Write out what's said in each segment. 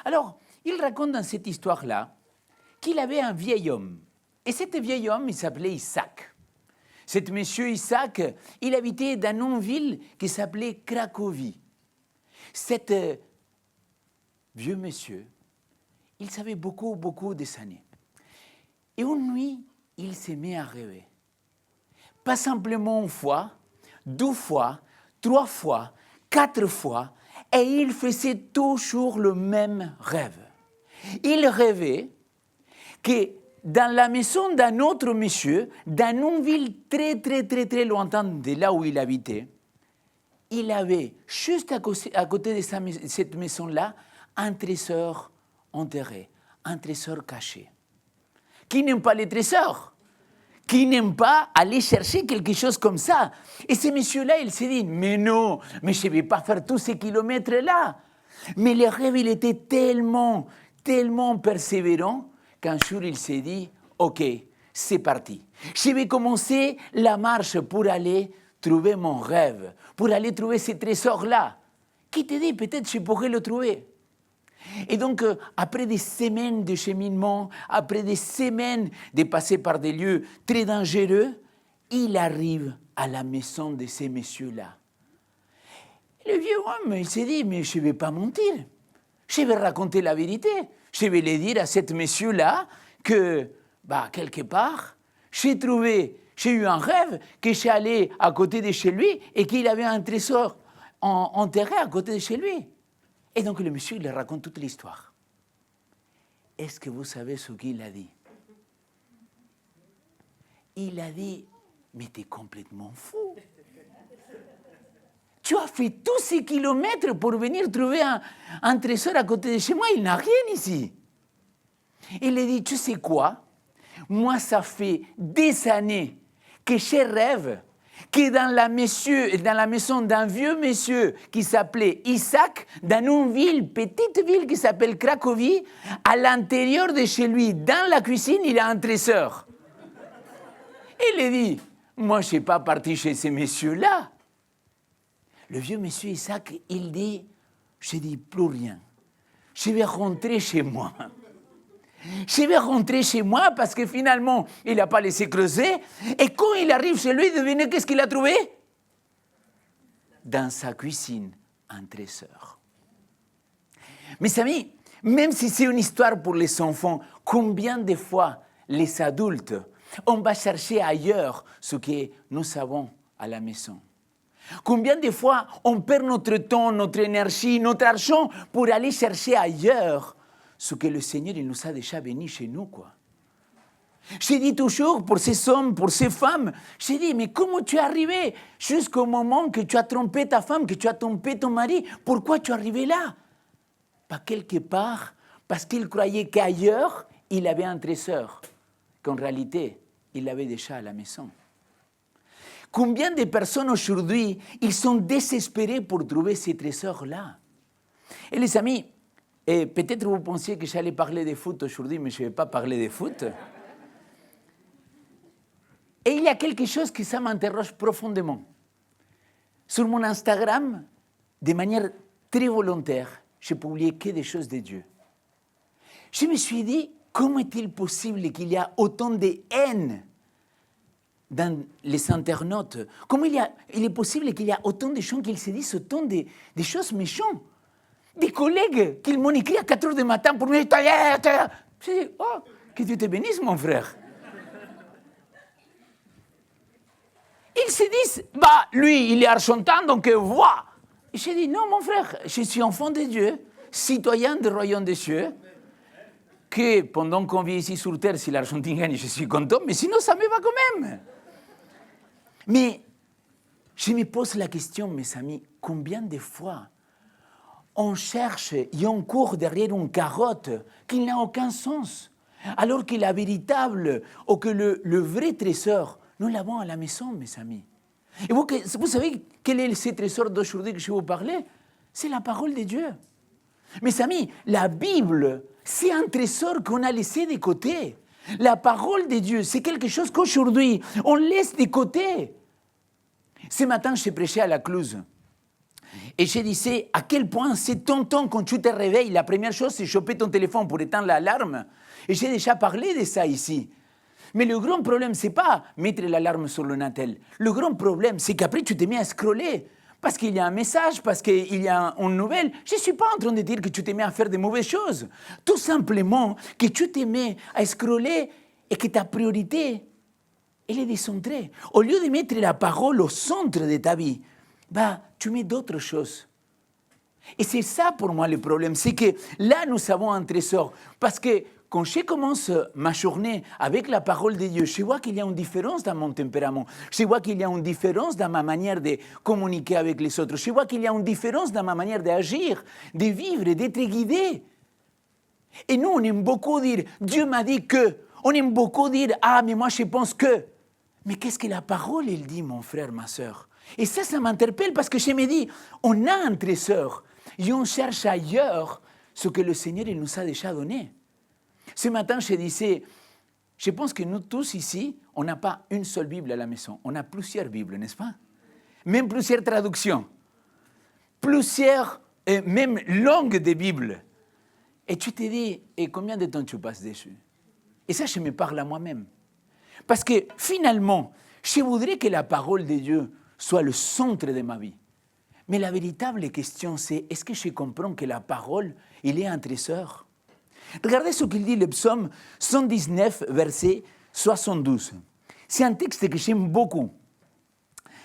Alors, il raconte dans cette histoire-là qu'il avait un vieil homme. Et cet vieil homme, il s'appelait Isaac. Cet monsieur Isaac, il habitait dans une ville qui s'appelait Cracovie. Cet vieux monsieur, il savait beaucoup des années. Et une nuit, il s'est mis à rêver. Pas simplement une fois, 2 fois, 3 fois, 4 fois, et il faisait toujours le même rêve. Il rêvait que dans la maison d'un autre monsieur, dans une ville très lointaine de là où il habitait, il avait juste à côté de cette maison-là un trésor enterré, un trésor caché. Qui n'aime pas les trésors? Qui n'aime pas aller chercher quelque chose comme ça? Et ce monsieur-là, il s'est dit, mais non, mais je ne vais pas faire tous ces kilomètres-là. Mais le rêve, il était tellement persévérant qu'un jour, il s'est dit, OK, c'est parti. Je vais commencer la marche pour aller trouver mon rêve, pour aller trouver ce trésor-là. Qui te dit, peut-être je pourrais le trouver. Et donc, après des semaines de cheminement, après des semaines de passer par des lieux très dangereux, il arrive à la maison de ces messieurs-là. Le vieux homme, il s'est dit, mais je ne vais pas mentir. Je vais raconter la vérité. Je vais lui dire à cet monsieur-là que, quelque part, j'ai eu un rêve, que j'ai allé à côté de chez lui et qu'il avait un trésor enterré à côté de chez lui. Et donc le monsieur, il raconte toute l'histoire. Est-ce que vous savez ce qu'il a dit? Il a dit, mais t'es complètement fou. Tu as fait tous ces kilomètres pour venir trouver un trésor à côté de chez moi, il n'a rien ici. Il a dit, tu sais quoi? Moi, ça fait des années que je rêve que dans la maison d'un vieux monsieur qui s'appelait Isaac, dans une petite ville qui s'appelle Cracovie, à l'intérieur de chez lui, dans la cuisine, il a un trésor. Il a dit, moi, je ne suis pas parti chez ces messieurs-là. Le vieux monsieur Isaac, il dit, je ne dis plus rien. Je vais rentrer chez moi. Je vais rentrer chez moi parce que finalement, il n'a pas laissé creuser. Et quand il arrive chez lui, devinez qu'est-ce qu'il a trouvé? Dans sa cuisine, un trésor. Mes amis, même si c'est une histoire pour les enfants, combien de fois les adultes, on va chercher ailleurs ce que nous avons à la maison? Combien de fois on perd notre temps, notre énergie, notre argent pour aller chercher ailleurs ce que le Seigneur il nous a déjà béni chez nous, quoi. Je dis toujours pour ces hommes, pour ces femmes, je dis, mais comment tu es arrivé jusqu'au moment que tu as trompé ta femme, que tu as trompé ton mari? Pourquoi tu es arrivé là? Pas quelque part, parce qu'il croyait qu'ailleurs, il avait un trésor, qu'en réalité, il l'avait déjà à la maison. Combien de personnes aujourd'hui, ils sont désespérés pour trouver ces trésors-là? Et les amis, et peut-être vous pensiez que j'allais parler de foot aujourd'hui, mais je ne vais pas parler de foot. Et il y a quelque chose qui ça m'interroge profondément. Sur mon Instagram, de manière très volontaire, je publiais que des choses de Dieu. Je me suis dit, comment est-il possible qu'il y a autant de haine dans les internautes? Comment il est possible qu'il y a autant de gens qui se disent autant de choses méchantes? Des collègues qui m'ont écrit à 4 heures du matin pour me dire, je dis, oh, que Dieu te bénisse, mon frère. Ils se disent, lui, il est argentin, donc voilà. Et je dis, non, mon frère, je suis enfant de Dieu, citoyen du royaume des cieux, que pendant qu'on vit ici sur terre, si l'Argentine gagne, je suis content, mais sinon, ça me va quand même. Mais je me pose la question, mes amis, combien de fois on cherche et on court derrière une carotte qui n'a aucun sens, alors que la véritable, ou que le vrai trésor, nous l'avons à la maison, mes amis. Et vous savez quel est ce trésor d'aujourd'hui que je vais vous parler? C'est la parole de Dieu. Mes amis, la Bible, c'est un trésor qu'on a laissé de côté. La parole de Dieu, c'est quelque chose qu'aujourd'hui, on laisse de côté. Ce matin, j'ai prêché à la Cluse. Et je disais à quel point c'est tentant quand tu te réveilles. La première chose, c'est choper ton téléphone pour éteindre l'alarme. Et j'ai déjà parlé de ça ici. Mais le grand problème, c'est pas mettre l'alarme sur le Natel. Le grand problème, c'est qu'après, tu te mets à scroller. Parce qu'il y a un message, parce qu'il y a une nouvelle. Je ne suis pas en train de dire que tu te mets à faire de mauvaises choses. Tout simplement que tu te mets à scroller et que ta priorité, elle est décentrée. Au lieu de mettre la parole au centre de ta vie, tu mets d'autres choses. Et c'est ça pour moi le problème, c'est que là nous avons un trésor. Parce que quand je commence ma journée avec la parole de Dieu, je vois qu'il y a une différence dans mon tempérament. Je vois qu'il y a une différence dans ma manière de communiquer avec les autres. Je vois qu'il y a une différence dans ma manière d'agir, de vivre, d'être guidé. Et nous, on aime beaucoup dire, Dieu m'a dit que. On aime beaucoup dire, ah, mais moi je pense que. Mais qu'est-ce que la parole, elle dit, mon frère, ma sœur? Et ça m'interpelle parce que je me dis, on a un trésor et on cherche ailleurs ce que le Seigneur il nous a déjà donné. Ce matin, je disais, je pense que nous tous ici, on n'a pas une seule Bible à la maison. On a plusieurs Bibles, n'est-ce pas? Même plusieurs traductions. Plusieurs, même langues de Bible. Et tu te dis, et combien de temps tu passes dessus? Et ça, je me parle à moi-même. Parce que finalement, je voudrais que la parole de Dieu soit le centre de ma vie. Mais la véritable question, c'est, est-ce que je comprends que la parole, il est un trésor? Regardez ce qu'il dit le psaume 119, verset 72. C'est un texte que j'aime beaucoup.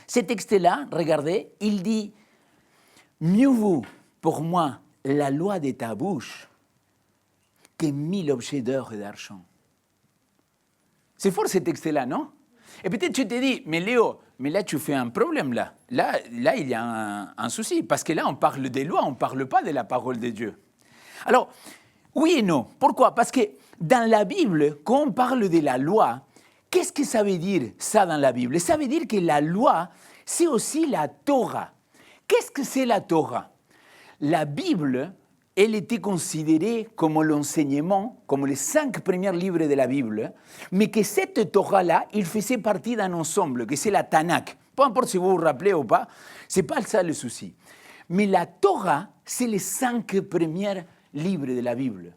Ce texte-là, regardez, il dit « Mieux vaut pour moi la loi de ta bouche que 1000 objets d'or et d'argent. » C'est fort ce texte-là, non? Et peut-être tu te dis « Mais Léo, mais là tu fais un problème là. Là il y a un souci, parce que là on parle des lois, on ne parle pas de la parole de Dieu. » Alors, oui et non. Pourquoi? Parce que dans la Bible, quand on parle de la loi, qu'est-ce que ça veut dire, ça, dans la Bible? Ça veut dire que la loi, c'est aussi la Torah. Qu'est-ce que c'est la Torah? La Bible, elle était considérée comme l'enseignement, comme les 5 premiers livres de la Bible, mais que cette Torah-là, il faisait partie d'un ensemble, que c'est la Tanakh. Peu importe si vous vous rappelez ou pas, ce n'est pas ça le souci. Mais la Torah, c'est les 5 premiers livres de la Bible.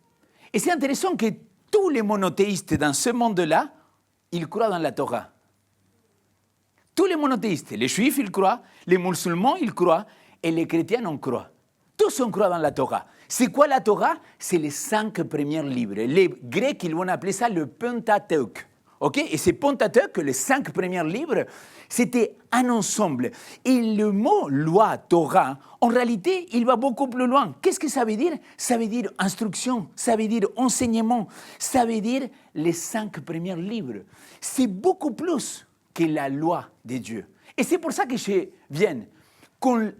Et c'est intéressant que tous les monothéistes dans ce monde-là, ils croient dans la Torah. Tous les monothéistes, les juifs, ils croient, les musulmans, ils croient, et les chrétiens, on croit. Tous on croit dans la Torah. C'est quoi la Torah? C'est les 5 premiers livres. Les Grecs, ils vont appeler ça le Pentateuque. Okay? Et ce Pentateuque, les 5 premiers livres, c'était un ensemble. Et le mot loi, Torah, en réalité, il va beaucoup plus loin. Qu'est-ce que ça veut dire? Ça veut dire instruction, ça veut dire enseignement, ça veut dire les 5 premiers livres. C'est beaucoup plus que la loi de Dieu. Et c'est pour ça que je viens. Quand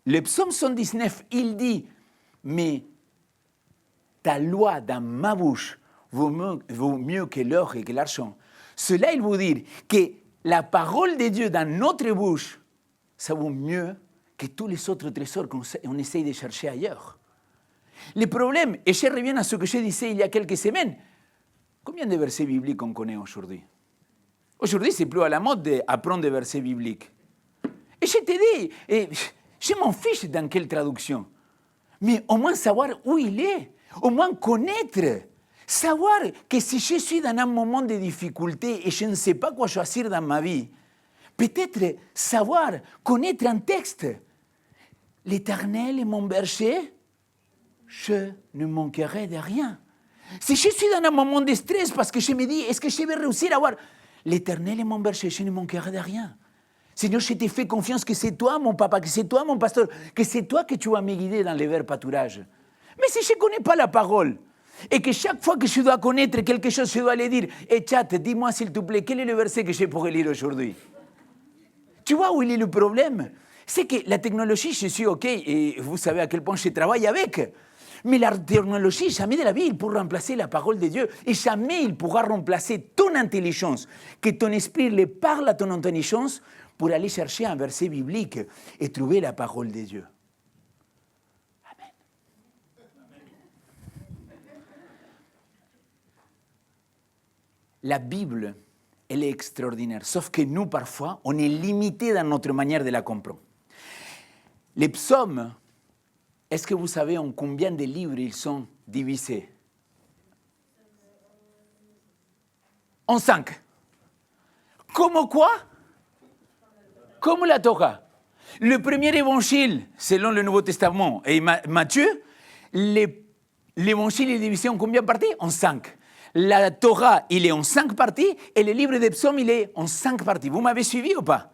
le psaume 119, il dit, mais ta loi dans ma bouche vaut mieux que l'or et que l'argent. Cela, il veut dire que la parole de Dieu dans notre bouche, ça vaut mieux que tous les autres trésors qu'on essaye de chercher ailleurs. Le problème, et je reviens à ce que je disais il y a quelques semaines, combien de versets bibliques on connaît aujourd'hui? Aujourd'hui, c'est plus à la mode d'apprendre des versets bibliques. Et je te dis, je m'en fiche dans quelle traduction, mais au moins savoir où il est, au moins connaître. Savoir que si je suis dans un moment de difficulté et je ne sais pas quoi choisir dans ma vie, peut-être savoir, connaître un texte. L'Éternel est mon berger, je ne manquerai de rien. Si je suis dans un moment de stress parce que je me dis, est-ce que je vais réussir à voir? L'Éternel est mon berger, je ne manquerai de rien. Seigneur, je te fais confiance que c'est toi, mon papa, que c'est toi, mon pasteur, que c'est toi que tu vas me guider dans les verts pâturages. Mais si je ne connais pas la parole, et que chaque fois que je dois connaître quelque chose, je dois aller dire, chat, dis-moi s'il te plaît, quel est le verset que je pourrais lire aujourd'hui? Tu vois où il est le problème? C'est que la technologie, je suis OK, et vous savez à quel point je travaille avec. Mais la technologie, jamais de la vie, il pourra remplacer la parole de Dieu. Et jamais il pourra remplacer ton intelligence. Que ton esprit le parle à ton intelligence pour aller chercher un verset biblique et trouver la parole de Dieu. Amen. La Bible, elle est extraordinaire. Sauf que nous, parfois, on est limité dans notre manière de la comprendre. Les psaumes, est-ce que vous savez en combien de livres ils sont divisés? En 5. Comment quoi? Comme la Torah. Le premier évangile, selon le Nouveau Testament, et Matthieu, l'évangile est divisé en combien de parties? En 5. La Torah, il est en 5 parties, et le livre des psaumes, il est en 5 parties. Vous m'avez suivi ou pas?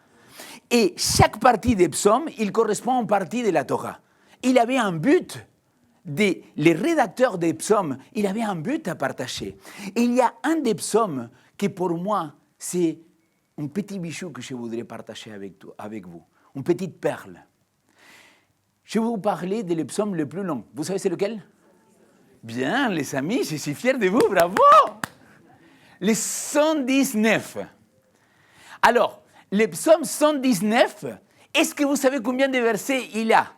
Et chaque partie des psaumes, il correspond à une partie de la Torah. Il avait un but, les rédacteurs des psaumes, il avait un but à partager. Et il y a un des psaumes qui, pour moi, c'est un petit bijou que je voudrais partager avec vous, une petite perle. Je vais vous parler de le psaume le plus long. Vous savez c'est lequel? Bien, les amis, je suis fier de vous, bravo! Le 119. Alors, le psaume 119, est-ce que vous savez combien de versets il a?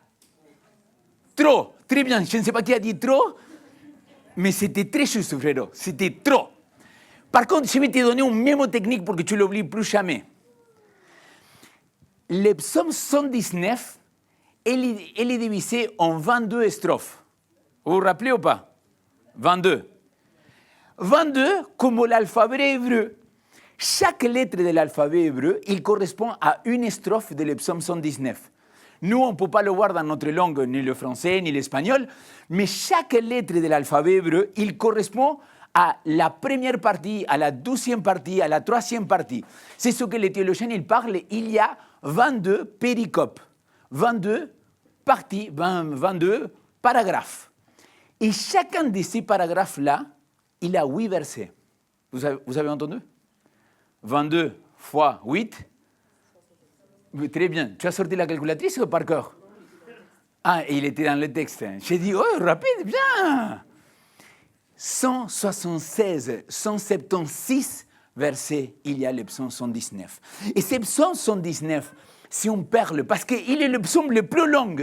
Trop, très bien. Je ne sais pas qui a dit trop, mais c'était très juste, frérot. C'était trop. Par contre, je vais te donner un mémo technique pour que tu ne l'oublies plus jamais. Le psaume 119, elle est divisé en 22 strophes. Vous vous rappelez ou pas? 22. 22 comme l'alphabet hébreu. Chaque lettre de l'alphabet hébreu, il correspond à une strophe de le psaume 119. Nous, on ne peut pas le voir dans notre langue, ni le français, ni l'espagnol, mais chaque lettre de l'alphabet hébreu, il correspond à la première partie, à la deuxième partie, à la troisième partie. C'est ce que les théologiens ils parlent. Il y a 22 péricopes, 22 parties, 22 paragraphes. Et chacun de ces paragraphes-là, il a 8 versets. Vous avez entendu? 22 fois 8. Très bien. Tu as sorti la calculatrice ou par cœur? Ah, il était dans le texte. J'ai dit, oh, rapide, bien. 176, 176 versets, il y a le psaume 119. Et ce psaume 119, c'est une perle, parce qu'il est le psaume le plus long,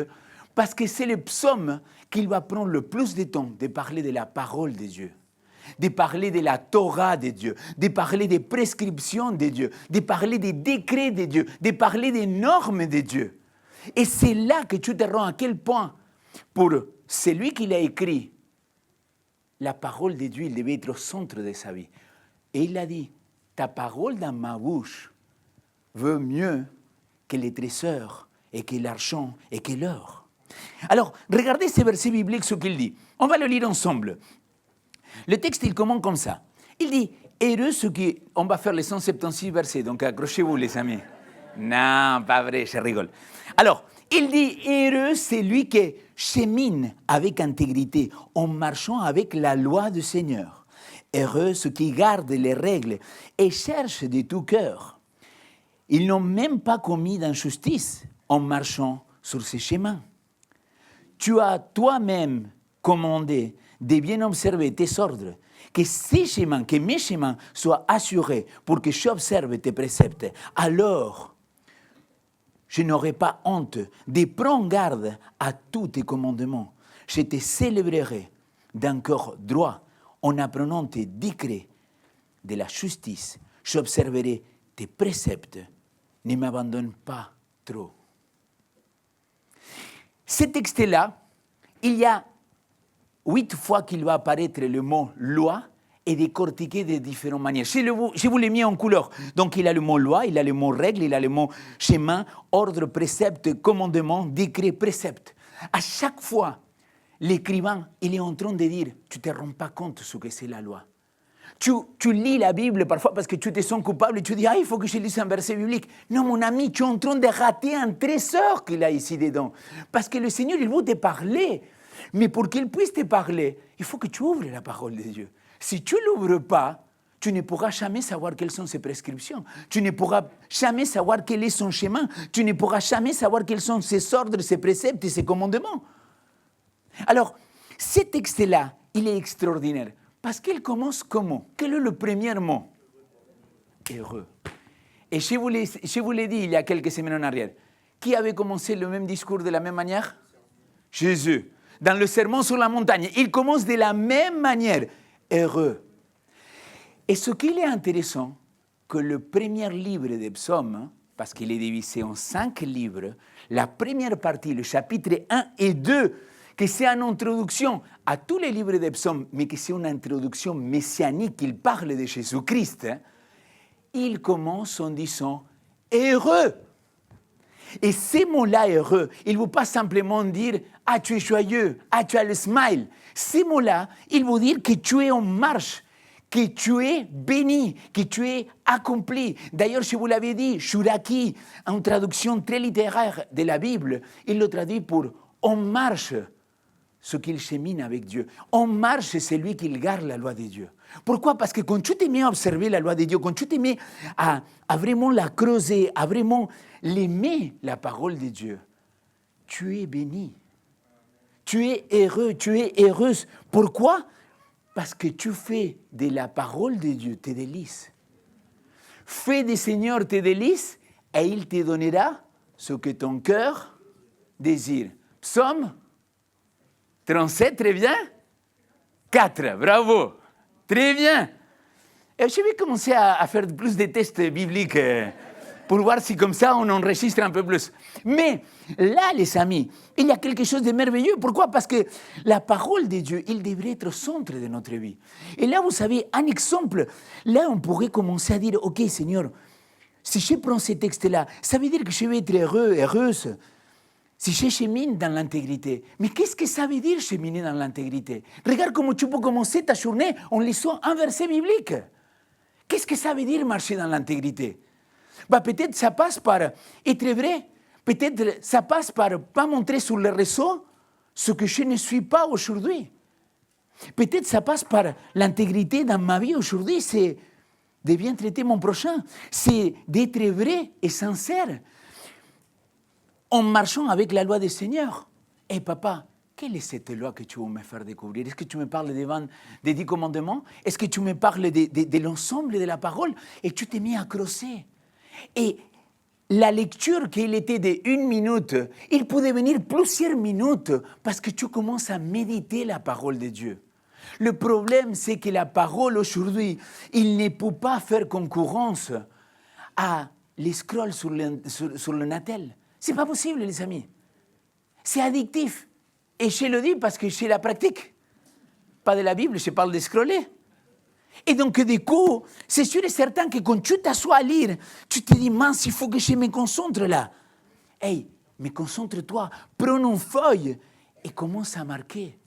parce que c'est le psaume qu'il va prendre le plus de temps de parler de la parole de Dieu, de parler de la Torah de Dieu, de parler des prescriptions de Dieu, de parler des décrets de Dieu, de parler des normes de Dieu. Et c'est là que tu te rends à quel point, pour celui qui l'a écrit, la parole de Dieu, il devait être au centre de sa vie. Et il a dit, ta parole dans ma bouche vaut mieux que les trésors et que l'argent et que l'or. Alors, regardez ce verset biblique, ce qu'il dit. On va le lire ensemble. Le texte, il commence comme ça. Il dit, heureux ceux qui... On va faire les 176 versets, donc accrochez-vous les amis. Non, pas vrai, je rigole. Alors, il dit, heureux celui qui chemine avec intégrité, en marchant avec la loi du Seigneur. Heureux ceux qui gardent les règles et cherchent de tout cœur. Ils n'ont même pas commis d'injustice en marchant sur ces chemins. Tu as toi-même commandé de bien observer tes ordres, que ces chemins, que mes chemins soient assurés pour que j'observe tes préceptes. Alors, je n'aurai pas honte de prendre garde à tous tes commandements. Je te célébrerai d'un cœur droit en apprenant tes décrets de la justice. J'observerai tes préceptes. Ne m'abandonne pas trop. Ce texte-là, il y a 8 fois qu'il va apparaître le mot loi et décortiqué de différentes manières. Je vous l'ai mis en couleur. Donc, il a le mot loi, il a le mot règle, il a le mot chemin, ordre, précepte, commandement, décret, précepte. À chaque fois, l'écrivain, il est en train de dire, tu ne te rends pas compte de ce que c'est la loi. Tu lis la Bible parfois parce que tu te sens coupable et tu dis, il faut que je lise un verset biblique. Non, mon ami, tu es en train de rater un trésor qu'il a ici dedans. Parce que le Seigneur, il veut te parler. Mais pour qu'il puisse te parler, il faut que tu ouvres la parole de Dieu. Si tu ne l'ouvres pas, tu ne pourras jamais savoir quelles sont ses prescriptions. Tu ne pourras jamais savoir quel est son chemin. Tu ne pourras jamais savoir quels sont ses ordres, ses préceptes et ses commandements. Alors, ce texte-là, il est extraordinaire. Parce qu'il commence comment? Quel est le premier mot? Heureux. Et je vous l'ai dit il y a quelques semaines en arrière. Qui avait commencé le même discours de la même manière? Jésus. Dans le sermon sur la montagne, il commence de la même manière. Heureux. Et ce qui est intéressant, que le premier livre des psaumes, parce qu'il est divisé en 5 livres. La première partie, le chapitre 1 et 2, que c'est une introduction à tous les livres des psaumes, mais que c'est une introduction messianique, il parle de Jésus-Christ, il commence en disant « heureux ». Et ces mots-là, heureux, il ne veut pas simplement dire « ah, tu es joyeux, ah, tu as le smile ». Ces mots-là, il veut dire que tu es en marche, que tu es béni, que tu es accompli. D'ailleurs, je vous l'avais dit, Shuraki, en traduction très littéraire de la Bible, il le traduit pour « on marche ». Ce qu'il chemine avec Dieu. En marche, c'est lui qui garde la loi de Dieu. Pourquoi? Parce que quand tu te mets à observer la loi de Dieu, quand tu te mets à vraiment la creuser, à vraiment l'aimer, la parole de Dieu, tu es béni. Tu es heureux, tu es heureuse. Pourquoi? Parce que tu fais de la parole de Dieu tes délices. Fais du Seigneur tes délices et il te donnera ce que ton cœur désire. Psaume 37, très bien. 4, bravo. Très bien. Et je vais commencer à faire plus de tests bibliques pour voir si comme ça on enregistre un peu plus. Mais là, les amis, il y a quelque chose de merveilleux. Pourquoi? Parce que la parole de Dieu, il devrait être au centre de notre vie. Et là, vous savez, un exemple, là, on pourrait commencer à dire, OK, Seigneur, si je prends ces textes-là, ça veut dire que je vais être heureux, heureuse. Si je chemine dans l'intégrité. Mais qu'est-ce que ça veut dire cheminer dans l'intégrité? Regarde comment tu peux commencer ta journée en lisant un verset biblique. Qu'est-ce que ça veut dire marcher dans l'intégrité? Peut-être ça passe par être vrai. Peut-être ça passe par ne pas montrer sur les réseaux ce que je ne suis pas aujourd'hui. Peut-être ça passe par l'intégrité dans ma vie aujourd'hui. C'est de bien traiter mon prochain. C'est d'être vrai et sincère. En marchant avec la loi du Seigneur. Et papa, quelle est cette loi que tu veux me faire découvrir? Est-ce que tu me parles des 10 commandements? Est-ce que tu me parles de l'ensemble de la parole? Et tu t'es mis à creuser. Et la lecture qu'il était de 1 minute, il peut devenir plusieurs minutes parce que tu commences à méditer la parole de Dieu. Le problème, c'est que la parole aujourd'hui, il ne peut pas faire concurrence à les scrolls sur le Natel. C'est pas possible, les amis. C'est addictif. Et je le dis parce que c'est la pratique. Pas de la Bible, je parle de scroller. Et donc, du coup, c'est sûr et certain que quand tu t'assois à lire, tu te dis, mince, il faut que je me concentre là. Hey, mais concentre-toi, prends une feuille et commence à marquer.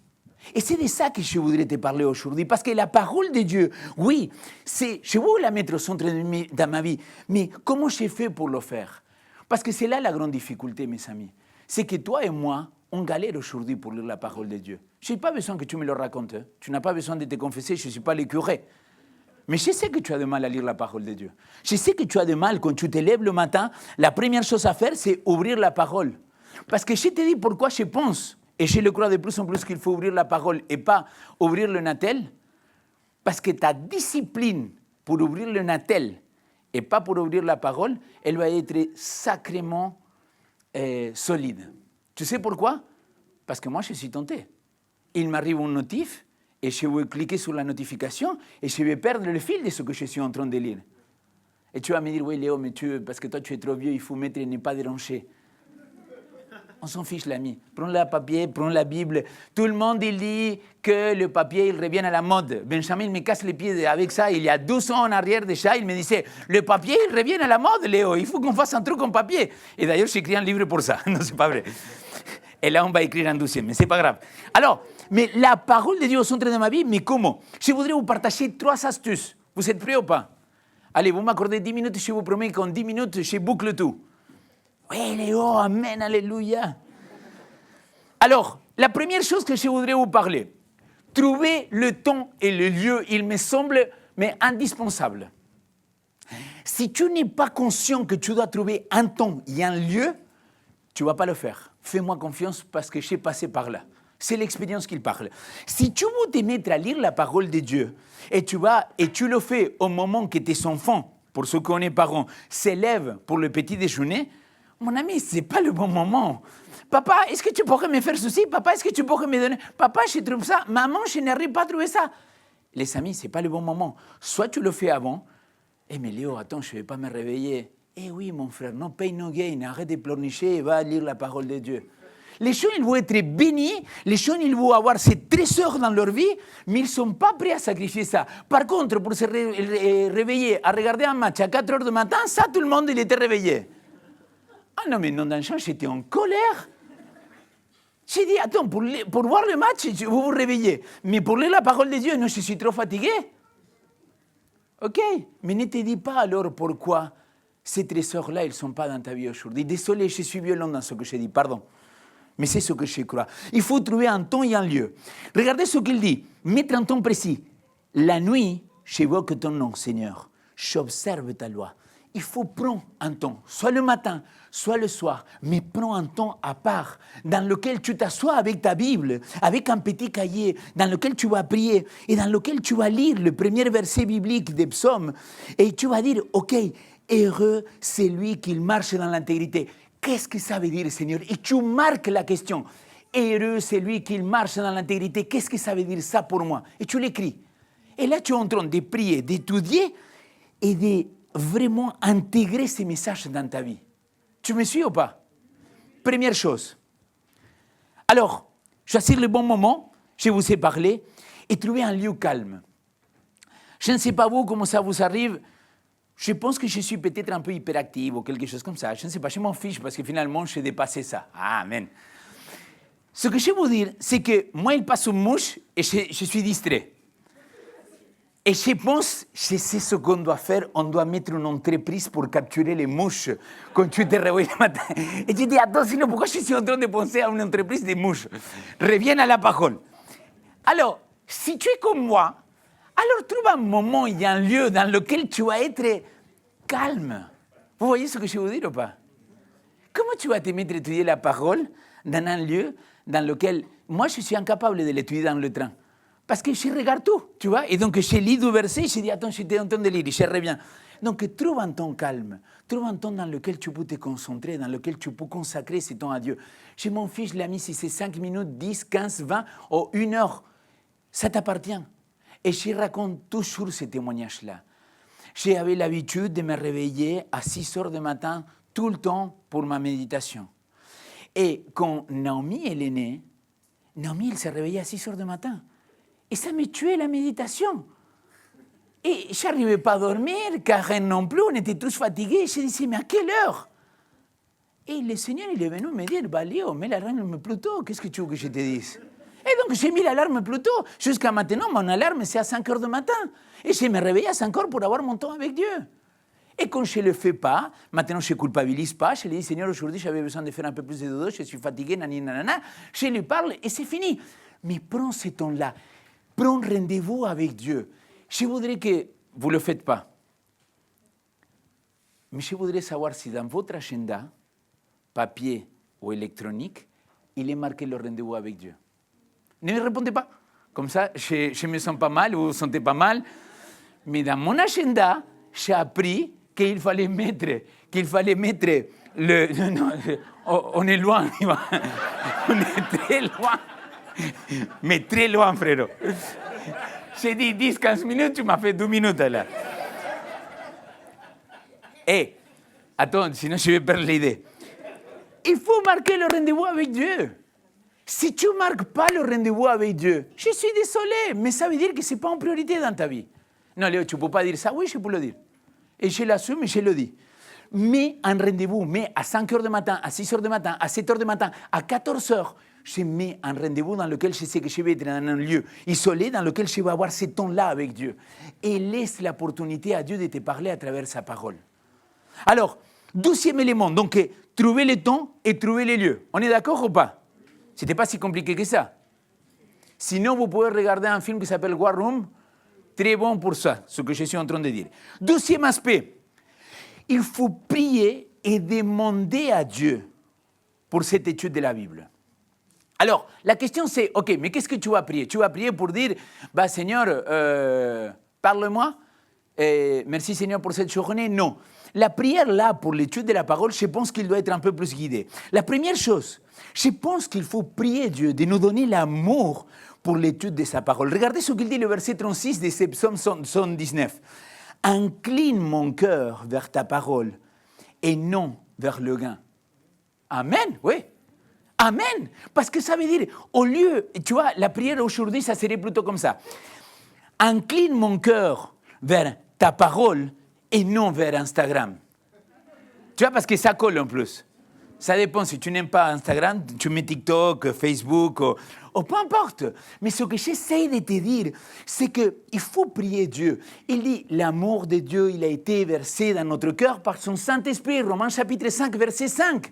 Et c'est de ça que je voudrais te parler aujourd'hui, parce que la parole de Dieu, oui, je veux la mettre au centre de ma vie, mais comment j'ai fait pour le faire? Parce que c'est là la grande difficulté, mes amis. C'est que toi et moi, on galère aujourd'hui pour lire la parole de Dieu. Je n'ai pas besoin que tu me le racontes. Hein. Tu n'as pas besoin de te confesser, je ne suis pas le curé. Mais je sais que tu as du mal à lire la parole de Dieu. Je sais que tu as du mal quand tu te lèves le matin, la première chose à faire, c'est ouvrir la parole. Parce que je te dis pourquoi je pense, et je le crois de plus en plus qu'il faut ouvrir la parole et pas ouvrir le Natel, parce que ta discipline pour ouvrir le Natel et pas pour ouvrir la parole, elle va être sacrément solide. Tu sais pourquoi? Parce que moi, je suis tenté. Il m'arrive un notif et je vais cliquer sur la notification et je vais perdre le fil de ce que je suis en train de lire. Et tu vas me dire, oui Léo, mais parce que toi tu es trop vieux, il faut mettre ne pas déranger. On s'en fiche, l'ami. Prends le papier, prends la Bible. Tout le monde il dit que le papier il revient à la mode. Benjamin me casse les pieds avec ça. Il y a 12 ans en arrière déjà, il me disait, le papier il revient à la mode, Léo. Il faut qu'on fasse un truc en papier. Et d'ailleurs, j'ai écrit un livre pour ça. Non, c'est pas vrai. Et là, on va écrire un 12e, mais c'est pas grave. Alors, mais la parole de Dieu au centre de ma vie, mais comment? Je voudrais vous partager 3 astuces. Vous êtes prêts ou pas? Allez, vous m'accordez 10 minutes, je vous promets qu'en 10 minutes, je boucle tout. Oui, Léo, amen, alléluia. Alors, la première chose que je voudrais vous parler, trouver le temps et le lieu, il me semble, mais indispensable. Si tu n'es pas conscient que tu dois trouver un temps et un lieu, tu ne vas pas le faire. Fais-moi confiance parce que j'ai passé par là. C'est l'expérience qu'il parle. Si tu veux te mettre à lire la parole de Dieu et tu le fais au moment que tes enfants, pour ceux qu'on est parents, s'élèvent pour le petit déjeuner, mon ami, ce n'est pas le bon moment. Papa, est-ce que tu pourrais me faire ceci? Papa, est-ce que tu pourrais me donner? Papa, je trouve ça. Maman, je n'arrive pas à trouver ça. Les amis, ce n'est pas le bon moment. Soit tu le fais avant. Mais Léo, attends, je ne vais pas me réveiller. Eh oui, mon frère, no pain, no gain. Arrête de pleurnicher et va lire la parole de Dieu. Les gens, ils vont être bénis, les gens, ils vont avoir ces trésors dans leur vie, mais ils ne sont pas prêts à sacrifier ça. Par contre, pour se réveiller, à regarder un match à 4 heures du matin, ça, tout le monde, il était réveillé. Ah non, mais non, d'un chant, j'étais en colère. J'ai dit, attends, pour voir le match, vous vous réveillez. Mais pour lire la parole de Dieu, non, je suis trop fatigué. OK, mais ne te dis pas alors pourquoi ces trésors-là, ils ne sont pas dans ta vie aujourd'hui. Désolé, je suis violent dans ce que je dis, pardon. Mais c'est ce que je crois. Il faut trouver un temps et un lieu. Regardez ce qu'il dit. Mettre un temps précis. La nuit, j'évoque ton nom, Seigneur. J'observe ta loi. Il faut prendre un temps, soit le matin, soit le soir, mais prends un temps à part, dans lequel tu t'assois avec ta Bible, avec un petit cahier, dans lequel tu vas prier, et dans lequel tu vas lire le premier verset biblique des psaumes, et tu vas dire, OK, heureux c'est lui qui marche dans l'intégrité. Qu'est-ce que ça veut dire, Seigneur? Et tu marques la question. Heureux c'est lui qui marche dans l'intégrité. Qu'est-ce que ça veut dire ça pour moi? Et tu l'écris. Et là, tu es en train de prier, d'étudier et de vraiment intégrer ces messages dans ta vie. Tu me suis ou pas? Première chose. Alors, choisir le bon moment, je vous ai parlé, et trouver un lieu calme. Je ne sais pas vous comment ça vous arrive. Je pense que je suis peut-être un peu hyperactive ou quelque chose comme ça. Je ne sais pas, je m'en fiche parce que finalement, j'ai dépassé ça. Amen. Ce que je veux vous dire, c'est que moi, il passe une mouche et je suis distrait. Et je pense, je sais ce qu'on doit faire, on doit mettre une entreprise pour capturer les mouches quand tu te réveilles le matin. Et je dis, attends, sinon pourquoi je suis en train de penser à une entreprise de mouches? Reviens à la parole. Alors, si tu es comme moi, alors trouve un moment et un lieu dans lequel tu vas être calme. Vous voyez ce que je veux dire ou pas? Comment tu vas te mettre à étudier la parole dans un lieu dans lequel... Moi, je suis incapable de l'étudier dans le train. Parce que je regarde tout, tu vois. Et donc, je lis du verset, je dis, attends, j'étais en train de lire, et je reviens. Donc, trouve un temps calme. Trouve un temps dans lequel tu peux te concentrer, dans lequel tu peux consacrer ce temps à Dieu. Je m'en fiche, l'ami, si c'est 5 minutes, 10, 15, 20 ou 1 heure. Ça t'appartient. Et je raconte toujours ces témoignages-là. J'avais l'habitude de me réveiller à 6 heures du matin, tout le temps, pour ma méditation. Et quand Naomi, elle est née, Naomi, elle s'est réveillée à 6 heures du matin. Et ça me tuait la méditation. Et je n'arrivais pas à dormir, Karen non plus, on était tous fatigués. Je disais, mais à quelle heure? Et le Seigneur, il est venu me dire, bah Léo, mets l'alarme plus tôt, qu'est-ce que tu veux que je te dise? Et donc j'ai mis l'alarme plus tôt. Jusqu'à maintenant, mon alarme, c'est à 5 heures du matin. Et je me réveille à 5 heures pour avoir mon temps avec Dieu. Et quand je ne le fais pas, maintenant je ne culpabilise pas, je lui dis, Seigneur, aujourd'hui j'avais besoin de faire un peu plus de dodo, je suis fatigué, nanana, je lui parle et c'est fini. Mais prends ce temps-là. Prends rendez-vous avec Dieu. Je voudrais que vous ne le faites pas. Mais je voudrais savoir si dans votre agenda, papier ou électronique, il est marqué le rendez-vous avec Dieu. Ne me répondez pas. Comme ça, je me sens pas mal, vous vous sentez pas mal. Mais dans mon agenda, j'ai appris qu'il fallait mettre le... Non, on est loin, on est très loin. Mais très loin, frérot. J'ai dit 10-15 minutes, tu m'as fait 2 minutes là. Eh, attends, sinon je vais perdre l'idée. Il faut marquer le rendez-vous avec Dieu. Si tu ne marques pas le rendez-vous avec Dieu, je suis désolé, mais ça veut dire que ce n'est pas en priorité dans ta vie. Non, Léo, tu ne peux pas dire ça. Oui, je peux le dire. Et je l'assume et je le dis. Mais un rendez-vous, mais à 5 heures du matin, à 6 heures du matin, à 7 heures du matin, à 14 heures, je mets un rendez-vous dans lequel je sais que je vais être dans un lieu isolé, dans lequel je vais avoir ce temps-là avec Dieu. Et laisse l'opportunité à Dieu de te parler à travers sa parole. Alors, 12e élément, donc trouver le temps et trouver les lieux. On est d'accord ou pas? Ce n'était pas si compliqué que ça. Sinon, vous pouvez regarder un film qui s'appelle War Room. Très bon pour ça, ce que je suis en train de dire. 12e aspect, il faut prier et demander à Dieu pour cette étude de la Bible. Alors, la question c'est, OK, mais qu'est-ce que tu vas prier? Tu vas prier pour dire, bah Seigneur, parle-moi, merci Seigneur pour cette journée? Non. La prière là, pour l'étude de la parole, je pense qu'il doit être un peu plus guidé. La première chose, je pense qu'il faut prier Dieu de nous donner l'amour pour l'étude de sa parole. Regardez ce qu'il dit le verset 36 de Psaume 119. Incline mon cœur vers ta parole et non vers le gain. Amen, oui. Amen. Parce que ça veut dire, au lieu, tu vois, la prière aujourd'hui, ça serait plutôt comme ça. Incline mon cœur vers ta parole et non vers Instagram. Tu vois, parce que ça colle en plus. Ça dépend, si tu n'aimes pas Instagram, tu mets TikTok, Facebook, ou peu importe. Mais ce que j'essaie de te dire, c'est qu'il faut prier Dieu. Il dit, l'amour de Dieu, il a été versé dans notre cœur par son Saint-Esprit. Romains chapitre 5, verset 5.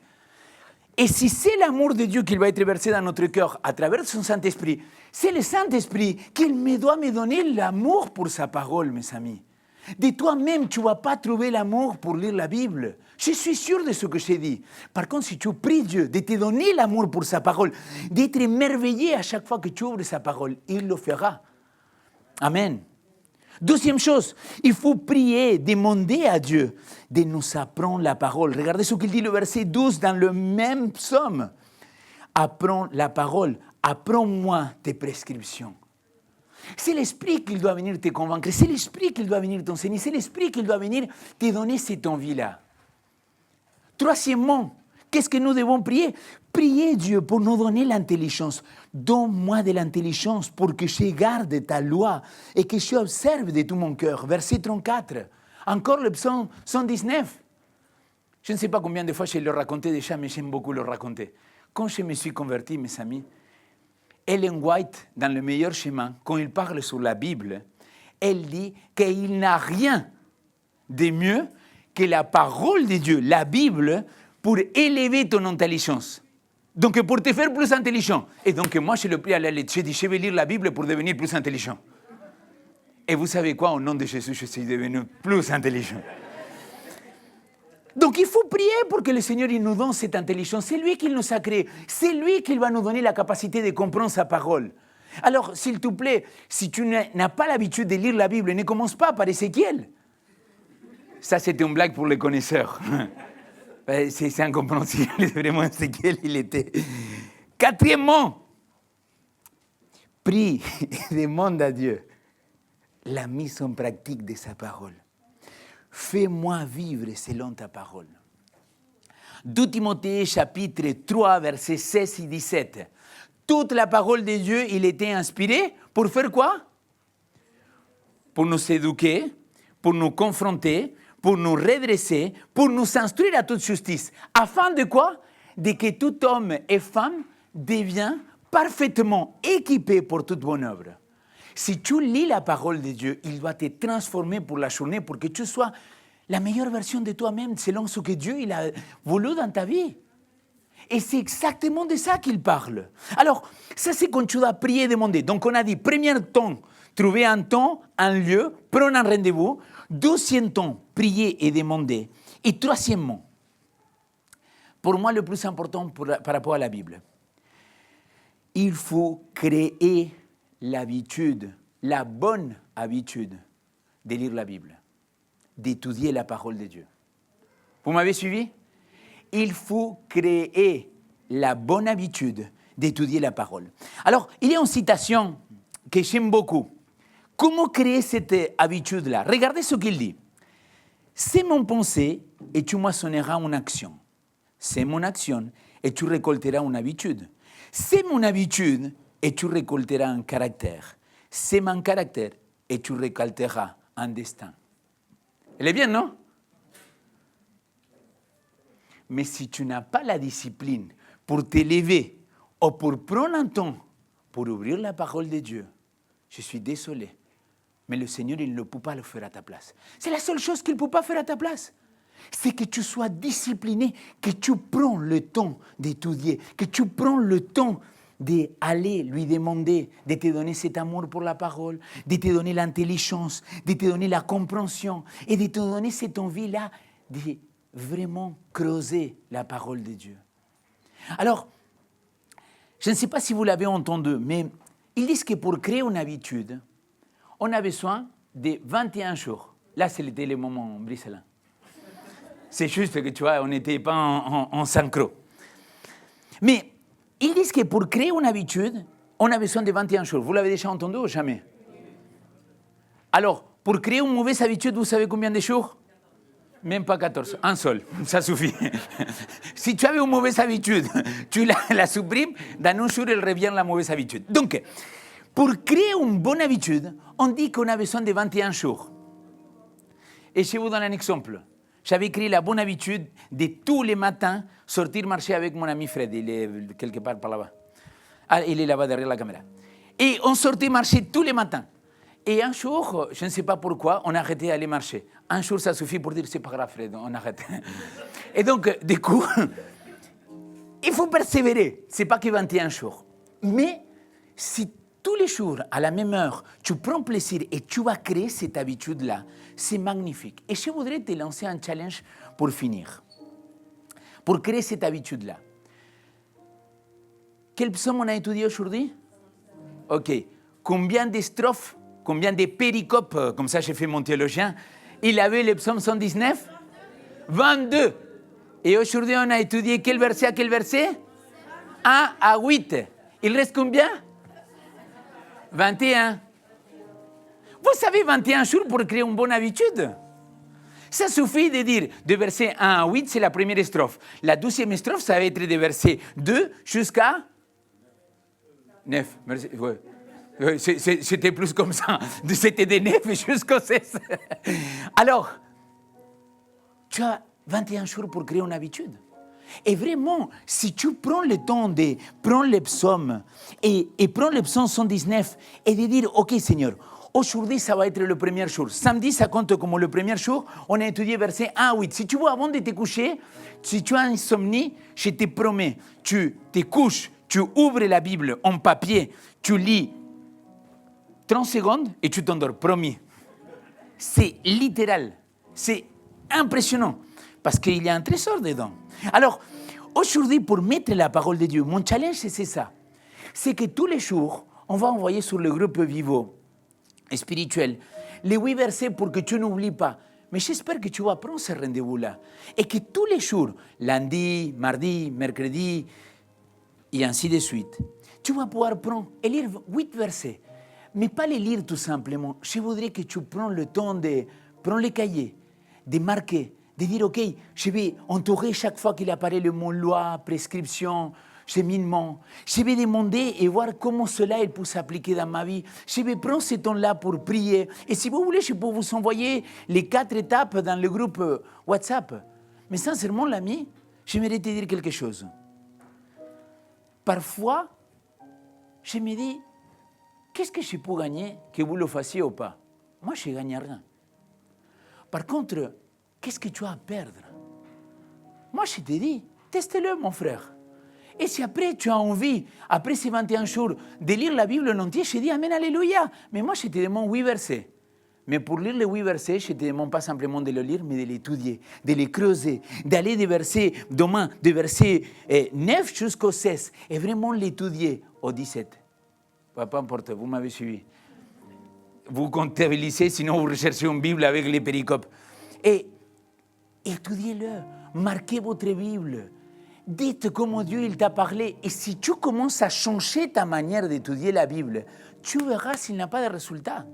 Et si c'est l'amour de Dieu qui va être versé dans notre cœur à travers son Saint-Esprit, c'est le Saint-Esprit qui doit me donner l'amour pour sa parole, mes amis. De toi-même, tu ne vas pas trouver l'amour pour lire la Bible. Je suis sûr de ce que je dis. Par contre, si tu pries Dieu de te donner l'amour pour sa parole, d'être émerveillé à chaque fois que tu ouvres sa parole, il le fera. Amen. Deuxième chose, il faut prier, demander à Dieu de nous apprendre la parole. Regardez ce qu'il dit le verset 12 dans le même psaume. Apprends la parole, apprends-moi tes prescriptions. C'est l'Esprit qui doit venir te convaincre, c'est l'Esprit qui doit venir t'enseigner, c'est l'Esprit qui doit venir te donner cette envie-là. Troisièmement, qu'est-ce que nous devons prier? Priez Dieu pour nous donner l'intelligence. Donne-moi de l'intelligence pour que je garde ta loi et que je observe de tout mon cœur. Verset 34. Encore le psaume 119. Je ne sais pas combien de fois je le racontais déjà, mais j'aime beaucoup le raconter. Quand je me suis converti, mes amis, Ellen White, dans Le meilleur chemin, quand il parle sur la Bible, elle dit qu'il n'y a rien de mieux que la parole de Dieu, la Bible, pour élever ton intelligence. Donc, pour te faire plus intelligent. Et donc, moi, je le prie à la lettre. J'ai dit, je vais lire la Bible pour devenir plus intelligent. Et vous savez quoi? Au nom de Jésus, je suis devenu plus intelligent. Donc, il faut prier pour que le Seigneur il nous donne cette intelligence. C'est lui qui nous a créés. C'est lui qui va nous donner la capacité de comprendre sa parole. Alors, s'il te plaît, si tu n'as pas l'habitude de lire la Bible, ne commence pas par Ézéchiel. Ça, c'était une blague pour les connaisseurs. C'est incompréhensible, vraiment, Ézéchiel, il était. Quatrièmement, prie et demande à Dieu la mise en pratique de sa parole. Fais-moi vivre selon ta parole. 2 Timothée chapitre 3, versets 16 et 17. Toute la parole de Dieu, il était inspiré pour faire quoi? Pour nous éduquer, pour nous confronter, pour nous redresser, pour nous instruire à toute justice. Afin de quoi? De que tout homme et femme devienne parfaitement équipé pour toute bonne œuvre. Si tu lis la parole de Dieu, il doit te transformer pour la journée, pour que tu sois la meilleure version de toi-même, selon ce que Dieu il a voulu dans ta vie. Et c'est exactement de ça qu'il parle. Alors, ça c'est quand tu dois prier et demander. Donc on a dit, premier temps, trouver un temps, un lieu, prendre un rendez-vous. Deuxième temps, prier et demander. Et troisièmement, pour moi le plus important par rapport à la Bible, il faut créer l'habitude, la bonne habitude de lire la Bible, d'étudier la parole de Dieu. Vous m'avez suivi? Il faut créer la bonne habitude d'étudier la parole. Alors, il y a une citation que j'aime beaucoup. Comment créer cette habitude-là? Regardez ce qu'il dit. C'est mon pensée et tu moissonneras une action. C'est mon action et tu récolteras une habitude. C'est mon habitude et tu récolteras un caractère. C'est mon caractère et tu récolteras un destin. Elle est bien, non? Mais si tu n'as pas la discipline pour t'élever ou pour prendre un temps pour ouvrir la parole de Dieu, je suis désolé, mais le Seigneur, il ne peut pas le faire à ta place. C'est la seule chose qu'il ne peut pas faire à ta place. C'est que tu sois discipliné, que tu prends le temps d'étudier, que tu prends le temps d'aller lui demander de te donner cet amour pour la parole, de te donner l'intelligence, de te donner la compréhension et de te donner cette envie-là de vraiment creuser la parole de Dieu. Alors, je ne sais pas si vous l'avez entendu, mais ils disent que pour créer une habitude, on a besoin de 21 jours. Là, c'était le moment brisselin. C'est juste que, tu vois, on n'était pas en synchro. Mais ils disent que pour créer une habitude, on a besoin de 21 jours. Vous l'avez déjà entendu ou jamais? Alors, pour créer une mauvaise habitude, vous savez combien de jours? Même pas 14, un seul, ça suffit. Si tu avais une mauvaise habitude, tu la supprimes, dans un jour, elle revient la mauvaise habitude. Donc, pour créer une bonne habitude, on dit qu'on a besoin de 21 jours. Et je vous donne un exemple. J'avais créé la bonne habitude de tous les matins sortir marcher avec mon ami Fred. Il est quelque part par là-bas. Ah, il est là-bas derrière la caméra. Et on sortait marcher tous les matins. Et un jour, je ne sais pas pourquoi, on a arrêté d'aller marcher. Un jour, ça suffit pour dire, c'est pas grave, Fred, on arrête. Et donc, du coup, il faut persévérer. C'est pas que 21 jours. Mais si tous les jours, à la même heure, tu prends plaisir et tu vas créer cette habitude-là, c'est magnifique. Et je voudrais te lancer un challenge pour finir, pour créer cette habitude-là. Quel psaume on a étudié aujourd'hui? Ok. Combien de strophes, combien de péricopes, comme ça j'ai fait mon théologien, il avait le psaume 119? 22. Et aujourd'hui, on a étudié quel verset à quel verset? 1 à 8. Il reste combien? 21. Vous savez, 21 jours pour créer une bonne habitude. Ça suffit de dire de verset 1 à 8, c'est la première strophe. La deuxième strophe, ça va être de verset 2 jusqu'à 9. Merci. Ouais. C'était plus comme ça. C'était de 9 jusqu'au 16. Alors, tu as 21 jours pour créer une habitude. Et vraiment, si tu prends le temps de prendre les psaumes et prendre le psaume 119 et de dire, OK Seigneur, aujourd'hui ça va être le premier jour. Samedi, ça compte comme le premier jour. On a étudié verset 1 à 8. Si tu veux, avant de te coucher, si tu as insomnie, je te promets, tu te couches, tu ouvres la Bible en papier, tu lis 30 secondes et tu t'endors, promis. C'est littéral, c'est impressionnant. Parce qu'il y a un trésor dedans. Alors, aujourd'hui, pour mettre la parole de Dieu, mon challenge, c'est ça. C'est que tous les jours, on va envoyer sur le groupe Vivo spirituel les 8 versets pour que tu n'oublies pas. Mais j'espère que tu vas prendre ce rendez-vous-là. Et que tous les jours, lundi, mardi, mercredi, et ainsi de suite, tu vas pouvoir prendre et lire 8 versets. Mais pas les lire tout simplement. Je voudrais que tu prennes le temps de prendre les cahiers, de marquer, de dire, OK, je vais entourer chaque fois qu'il apparaît le mot loi, prescription, cheminement. Je vais demander et voir comment cela il peut s'appliquer dans ma vie. Je vais prendre ce temps-là pour prier. Et si vous voulez, je peux vous envoyer les 4 étapes dans le groupe WhatsApp. Mais sincèrement, l'ami, j'aimerais te dire quelque chose. Parfois, je me dis, qu'est-ce que je peux gagner, que vous le fassiez ou pas? Moi, je ne gagne rien. Par contre, qu'est-ce que tu as à perdre? Moi, je te dis, teste-le, mon frère. Et si après, tu as envie, après ces 21 jours, de lire la Bible en entier, je dis, Amen, Alléluia. Mais moi, je te demande 8 versets. Mais pour lire les 8 versets, je ne te demande pas simplement de le lire, mais de l'étudier, de les creuser, d'aller des versets, demain, des versets 9 jusqu'au 16, et vraiment l'étudier au 17. Peu importe, vous m'avez suivi. Vous comptabilisez, sinon vous recherchez une Bible avec les péricopes. Et étudiez-le, marquez votre Bible, dites comment Dieu il t'a parlé. Et si tu commences à changer ta manière d'étudier la Bible, tu verras s'il n'a pas de résultat.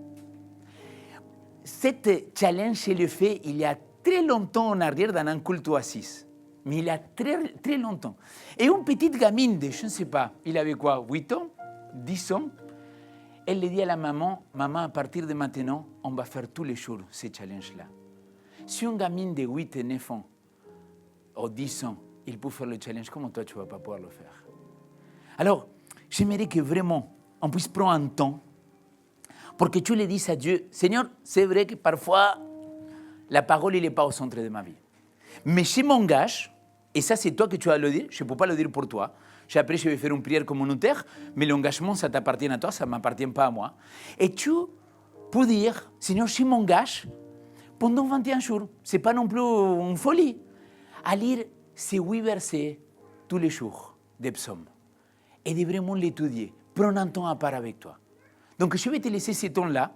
Cette challenge, je l'ai fait il y a très longtemps en arrière dans un culte oasis. Mais il y a très, très longtemps. Et une petite gamine de, je ne sais pas, il avait quoi, 8 ans, 10 ans. Elle lui dit à la maman, maman, à partir de maintenant, on va faire tous les jours ces challenges-là. Si une gamine de 8 et 9 ans, ou 10 ans, il peut faire le challenge, comment toi tu ne vas pas pouvoir le faire? Alors, j'aimerais que vraiment, on puisse prendre un temps pour que tu le dises à Dieu, Seigneur, c'est vrai que parfois, la parole, il n'est pas au centre de ma vie. Mais je m'engage, et ça c'est toi que tu vas le dire, je ne peux pas le dire pour toi. Après, je vais faire une prière communautaire, mais l'engagement, ça t'appartient à toi, ça ne m'appartient pas à moi. Et tu peux dire, Seigneur, je m'engage pendant 21 jours. Ce n'est pas non plus une folie. À lire ces 8 versets tous les jours des psaumes. Et de vraiment l'étudier. Prends un temps à part avec toi. Donc, je vais te laisser ce temps-là.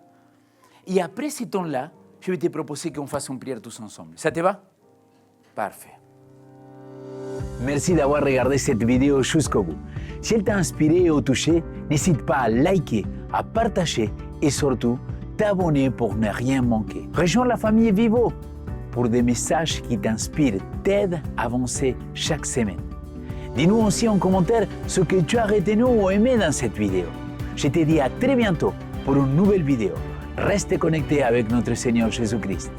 Et après ce temps-là, je vais te proposer qu'on fasse une prière tous ensemble. Ça te va? Parfait. Merci d'avoir regardé cette vidéo jusqu'au bout. Si elle t'a inspiré ou touché, n'hésite pas à liker, à partager et surtout t'abonner pour ne rien manquer. Rejoins la famille Vivo. pour des messages qui t'inspirent, t'aident à avancer chaque semaine. Dis-nous aussi en commentaire ce que tu as retenu ou aimé dans cette vidéo. Je te dis à très bientôt pour une nouvelle vidéo. Reste connecté avec notre Seigneur Jésus-Christ.